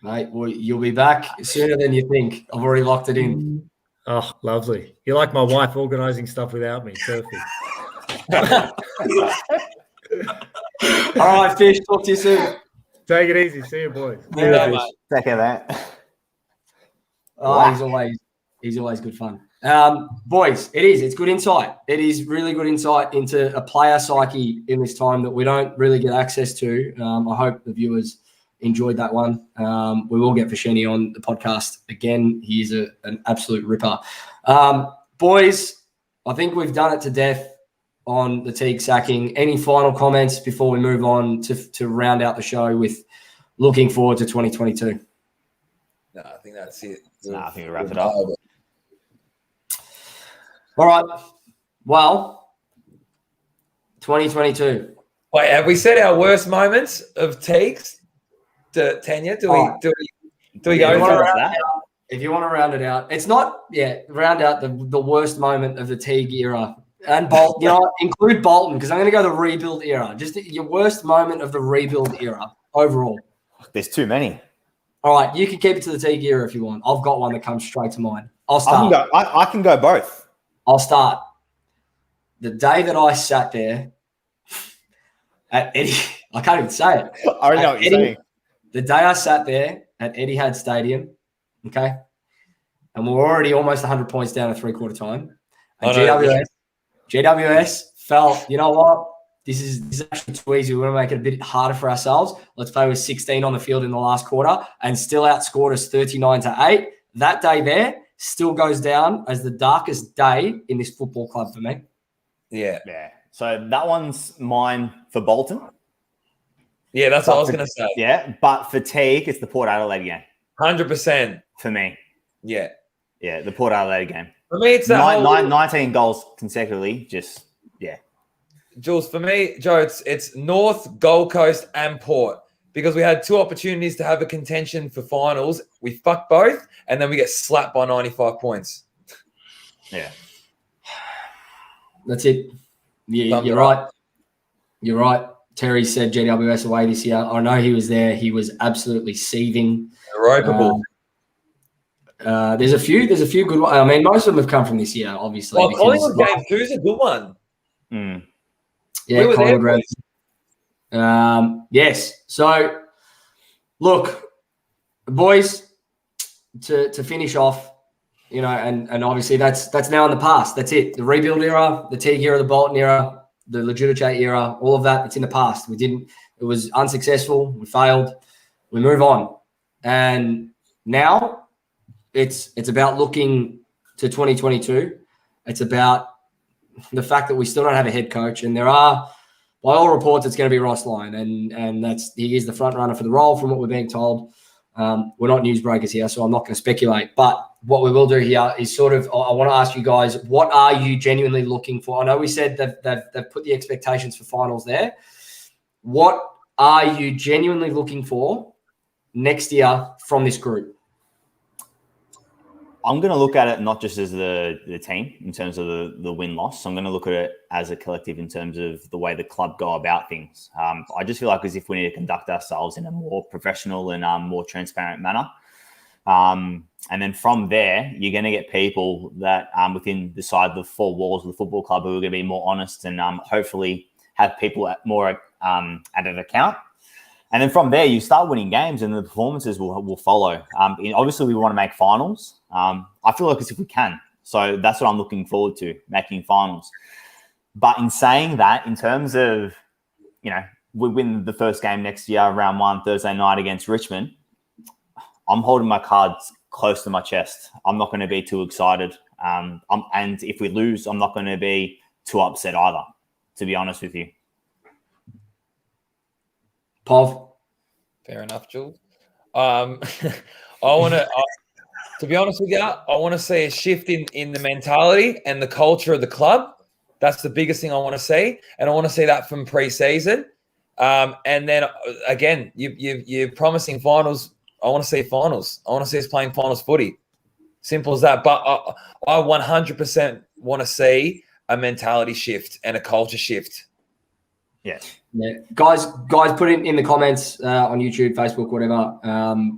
Mate, well, you'll be back sooner than you think. I've already locked it in. Oh, lovely. You're like my wife organising stuff without me. Perfect. All right, Fish. Talk to you soon. Take it easy. See you, boys. Yeah, mate. Take care of that. Oh, Wow. he's always good fun. Boys, it's good insight. It is really good insight into a player psyche in this time that we don't really get access to. I hope the viewers enjoyed that one. We will get Fasheni on the podcast again. He's an absolute ripper. Boys, I think we've done it to death on the Teague sacking. Any final comments before we move on to round out the show with looking forward to 2022? No, I think that's it. I think we'll wrap it up. All right. Well, 2022. Wait, have we said our worst moments of Teague's tenure? Do we go for that? If you want to round it out, it's not, round out the worst moment of the Teague era. And Bolton, include Bolton, because I'm going to go the rebuild era. Just your worst moment of the rebuild era overall. There's too many. All right, you can keep it to the Teague era if you want. I've got one that comes straight to mind. I'll start. I can go both. I'll start. The day that I sat there at Eddie, I can't even say it. I already know what you're saying. The day I sat there at Etihad Stadium, okay, and we're already almost 100 points down at three-quarter time. And GWS felt, you know what? This is actually too easy. We want to make it a bit harder for ourselves. Let's play with 16 on the field in the last quarter and still outscored us 39-8. That day there still goes down as the darkest day in this football club for me. Yeah. So that one's mine for Bolton. Yeah, that's what I was going to say. Yeah, but for Teague, it's the Port Adelaide game. 100%. For me. Yeah. Yeah, the Port Adelaide game. For me, it's that 19 goals consecutively. Just, yeah. Jules, for me, Joe, it's North, Gold Coast, and Port because we had two opportunities to have a contention for finals. We fucked both, and then we get slapped by 95 points. Yeah. That's it. Yeah, you're right. You're right. Terry said GWS away this year. I know he was there. He was absolutely seething. Ropeable. There's a few good ones. I mean, most of them have come from this year, obviously. Well, Collingwood game 2 is a good one. Mm. Yeah, Collingwood. Yes. So, look, boys, to finish off, and obviously that's now in the past. That's it. The rebuild era, the Teague era, the Bolton era, the Legiudice era, all of that, it's in the past. It was unsuccessful. We failed. We move on. And now it's about looking to 2022. It's about the fact that we still don't have a head coach. And there are, by all reports, it's going to be Ross Lyon. And he is the front runner for the role from what we're being told. We're not newsbreakers here, so I'm not going to speculate. But what we will do here is I want to ask you guys, what are you genuinely looking for? I know we said they've put the expectations for finals there. What are you genuinely looking for next year from this group? I'm going to look at it not just as the team in terms of the win-loss. I'm going to look at it as a collective in terms of the way the club go about things. I just feel like as if we need to conduct ourselves in a more professional and more transparent manner. And then from there, you're going to get people that within the 4 walls of the football club who are going to be more honest and hopefully have people more at an account. And then from there, you start winning games and the performances will follow. Obviously, we want to make finals. I feel like as if we can. So that's what I'm looking forward to, making finals. But in saying that, in terms of, we win the first game next year, round 1, Thursday night against Richmond, I'm holding my cards close to my chest. I'm not going to be too excited. And if we lose, I'm not going to be too upset either, to be honest with you. Pov. Fair enough, Jules. I want to be honest with you, I want to see a shift in the mentality and the culture of the club. That's the biggest thing I want to see. And I want to see that from pre-season. And then, again, you're promising finals. I want to see finals. I want to see us playing finals footy. Simple as that. But I 100% want to see a mentality shift and a culture shift. Yeah. Guys, put it in the comments on YouTube, Facebook, whatever,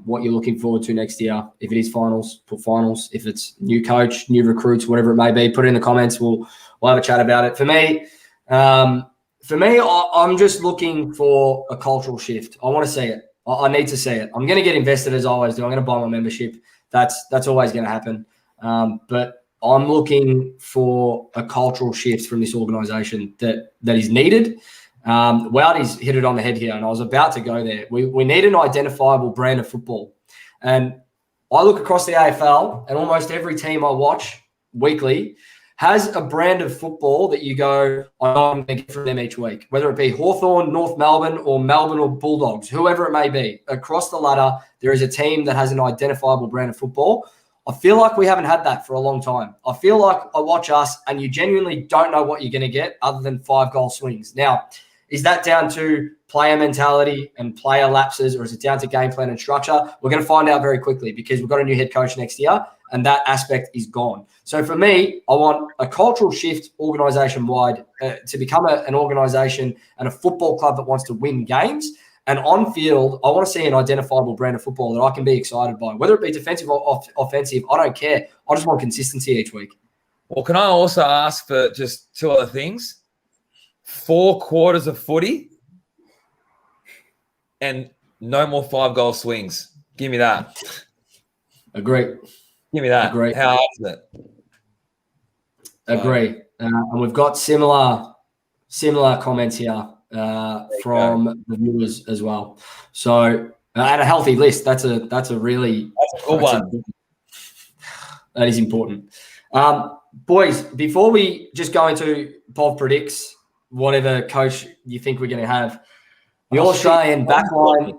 what you're looking forward to next year. If it is finals, put finals. If it's new coach, new recruits, whatever it may be, put it in the comments. We'll have a chat about it. For me, I'm just looking for a cultural shift. I want to see it. I need to see it. I'm going to get invested as I always do. I'm going to buy my membership. That's always going to happen. But I'm looking for a cultural shift from this organisation that is needed. Wowdy's hit it on the head here, and I was about to go there. We need an identifiable brand of football. And I look across the AFL, and almost every team I watch weekly has a brand of football that you go, I know I'm going to get from them each week, whether it be Hawthorn, North Melbourne, or Melbourne or Bulldogs, whoever it may be. Across the ladder, there is a team that has an identifiable brand of football. I feel like we haven't had that for a long time. I feel like I watch us, and you genuinely don't know what you're going to get other than 5-goal swings. Now, is that down to player mentality and player lapses, or is it down to game plan and structure? We're going to find out very quickly because we've got a new head coach next year, and that aspect is gone. So for me, I want a cultural shift organisation-wide to become an organisation and a football club that wants to win games. And on field, I want to see an identifiable brand of football that I can be excited by. Whether it be defensive or offensive, I don't care. I just want consistency each week. Well, can I also ask for just 2 other things? 4 quarters of footy and no more 5-goal swings. Give me that. Agree. Give me that. Agree. How hard is it? Agree. And we've got similar comments here from the viewers as well. So at a healthy list, that's a really good one. That is important. Boys, before we just go into Pov predicts whatever coach you think we're going to have, the All-Australian backline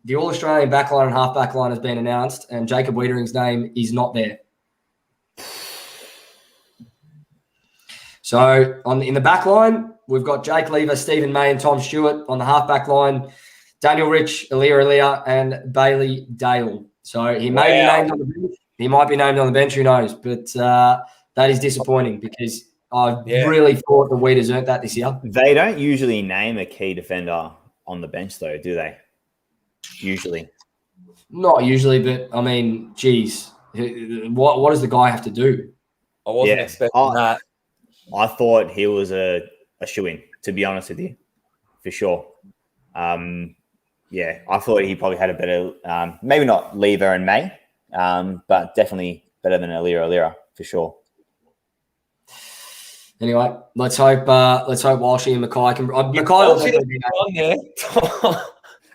and half-back line has been announced, and Jacob Wiedering's name is not there. So in the back line, we've got Jake Lever, Stephen May, and Tom Stewart. On the half-back line, Daniel Rich, Alia, and Bailey Dale. So he may be named on the bench. He might be named on the bench, who knows? But that is disappointing because I really thought the Weeders earned that this year. They don't usually name a key defender on the bench, though, do they? Usually. Not usually, but, I mean, geez. What does the guy have to do? I wasn't expecting that. I thought he was a shoo-in, to be honest with you, for sure. I thought he probably had a better, maybe not Lever and May, but definitely better than Alia, for sure. Anyway, let's hope Walshy and Mackay can. Mackay will definitely be named.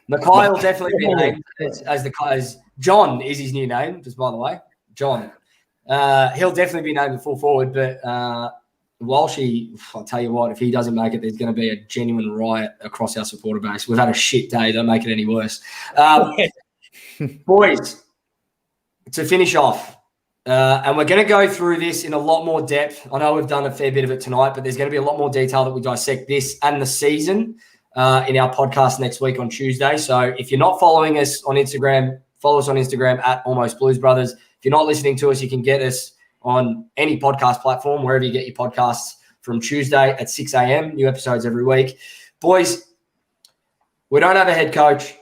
Mackay will definitely be named as John is his new name. Just by the way, John. He'll definitely be named the full forward, but Walshy, I'll tell you what, if he doesn't make it, there's going to be a genuine riot across our supporter base. We've had a shit day. Don't make it any worse. Boys, to finish off. And we're going to go through this in a lot more depth. I know we've done a fair bit of it tonight, but there's going to be a lot more detail that we dissect this and the season in our podcast next week on Tuesday. So if you're not following us on Instagram, follow us on Instagram at Almost Blues Brothers. If you're not listening to us, you can get us on any podcast platform, wherever you get your podcasts, from Tuesday at 6 a.m. New episodes every week. Boys, we don't have a head coach.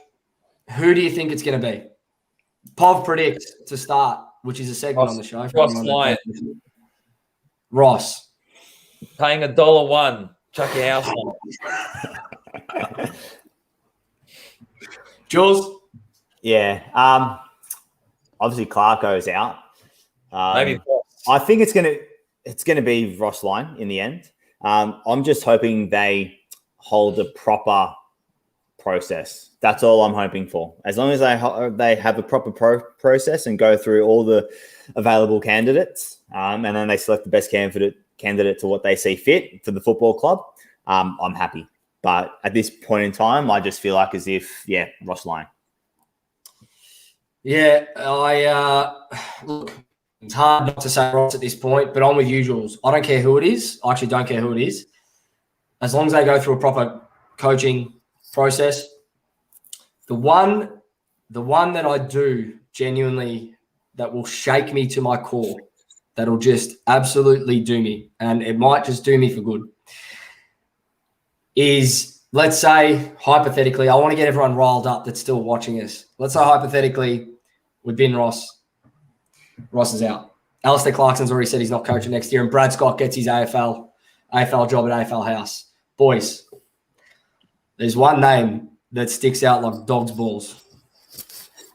Who do you think it's going to be? Pov predicts to start, which is a segment on the show. Ross Lyon. Ross. Paying $1. Chuck your house on. Jules? Yeah. Obviously, Clark goes out. Maybe I think it's gonna be Ross Lyon in the end. I'm just hoping they hold a proper process. That's all I'm hoping for. As long as they have a proper process and go through all the available candidates, and then they select the best candidate to what they see fit for the football club, I'm happy. But at this point in time, I just feel like as if, Ross Lyon. Yeah, look, it's hard not to say Ross at this point, but I'm with you, Jules. I don't care who it is. I actually don't care who it is. As long as they go through a proper coaching process. The one that I do genuinely that will shake me to my core, that'll just absolutely do me, and it might just do me for good, is, let's say, hypothetically, I want to get everyone riled up that's still watching us. Let's say, hypothetically, we bin Ross. Ross is out. Alistair Clarkson's already said he's not coaching next year, and Brad Scott gets his AFL job at AFL House. Boys, there's one name that sticks out like dog's balls.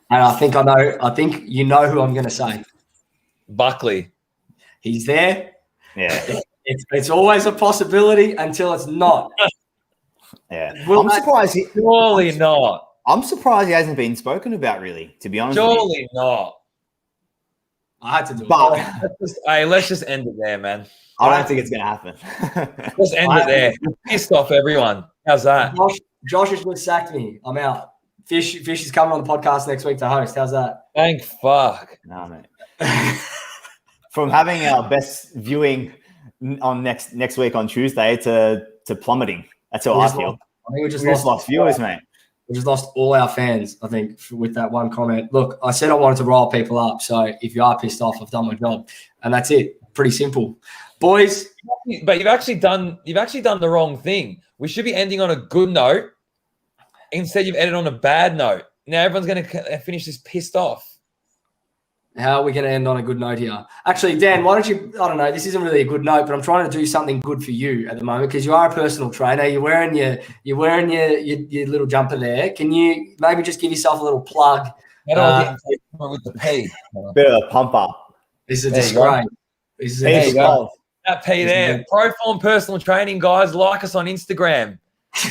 And I think you know who I'm going to say. Buckley. He's there. Yeah. It's always a possibility until it's not. Yeah. I'm surprised Surely not. I'm surprised he hasn't been spoken about, really, to be honest with you. Surely not. I had to do But it. Let's just end it there, man. I don't think it's going to happen. Let's end it there. Pissed off everyone. How's that? Josh has just sacked me. I'm out. Fish is coming on the podcast next week to host. How's that? Thank fuck. No, mate. From having our best viewing on next week on Tuesday to plummeting. That's how I feel. I think we just lost viewers, mate. We just lost all our fans, I think, with that one comment. Look, I said I wanted to rile people up, so if you are pissed off, I've done my job, and that's it. Pretty simple, boys. But you've actually done the wrong thing. We should be ending on a good note. Instead, you've ended on a bad note. Now everyone's going to finish this pissed off. How are we going to end on a good note here? Actually, Dan, why don't you? I don't know. This isn't really a good note, but I'm trying to do something good for you at the moment because you are a personal trainer. You're wearing your little jumper there. Can you maybe just give yourself a little plug? How do I get with the P? Bit of a pump up. This is a disgrace. This is a There you go. That P there. Proform Personal Training, guys. Like us on Instagram.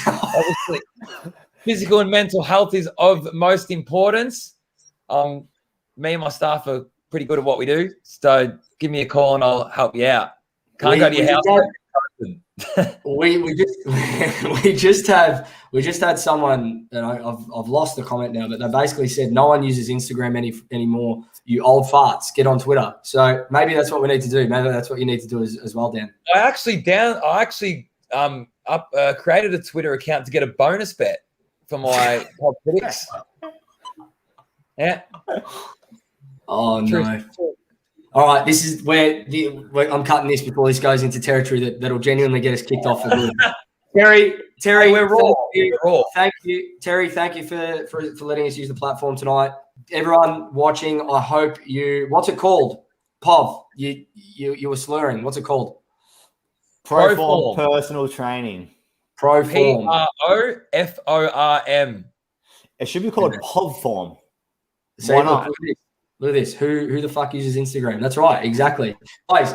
Obviously, physical and mental health is of most importance. Me and my staff are pretty good at what we do. So give me a call and I'll help you out. Can't go to your house. We just had someone, and I've lost the comment now, but they basically said no one uses Instagram anymore. You old farts, get on Twitter. So maybe that's what we need to do. Maybe that's what you need to do as well, Dan. I actually created a Twitter account to get a bonus bet for my top critics. Yeah. Oh no! All right, this is where I'm cutting this before this goes into territory that'll genuinely get us kicked off for good. Terry, we're raw. Thank you, Terry. Thank you for letting us use the platform tonight. Everyone watching, I hope you. What's it called? Pov. You were slurring. What's it called? Proform Personal Training. Proform. PROFORM. It should be called Povform. So why not? Look at this. Who the fuck uses Instagram? That's right. Exactly. Guys,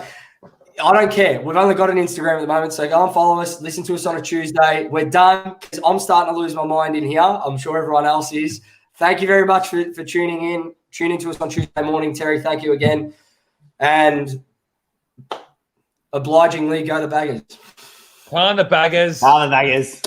I don't care. We've only got an Instagram at the moment, so go and follow us. Listen to us on a Tuesday. We're done because I'm starting to lose my mind in here. I'm sure everyone else is. Thank you very much for tuning in. Tune into us on Tuesday morning. Terry, thank you again. And obligingly, go the Baggers. Come on, the Baggers. Come on, the Baggers.